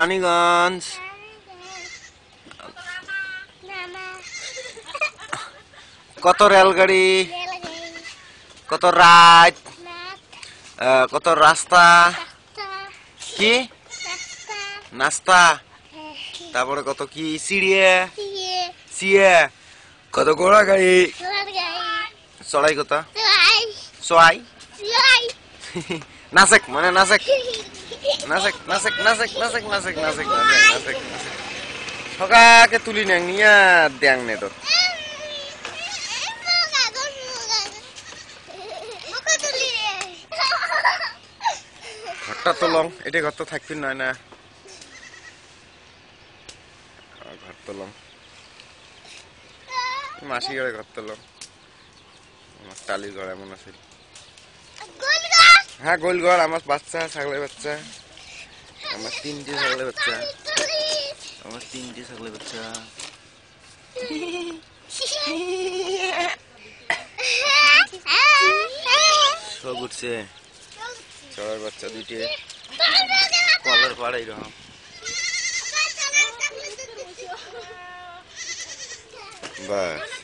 রানীগঞ্জ কত রেলগাড়ি, কত রাত, কত রাস্তা, কি নাস্তা, তারপরে কত কি সিঁড়িয়ে সিয়ে, কত ঘোড়া গাড়ি, চড়াই কত চড়াই নাচেক মানে নাচেক নাচেক নাচেক নাচেক নাচেক নাচেক নাচেক নাচেক নাচেক সকাকে তুলি নেং নিয়া দেং নে তো ঘরটা তো লং এটা ঘর তো থাকবি নয় না ঘর তো লং মাসি ঘরে ঘর তো লং আমার টালির ঘর এমন আছে হ্যাঁ গোল ঘর আমার বাচ্চা ছাগলের বাচ্চা আমার 3টি ছাগলের বাচ্চা আমার 3টি ছাগলের বাচ্চা সব উঠছে চড়ার বাচ্চা 2টি কলার পাড়াই রকম বাস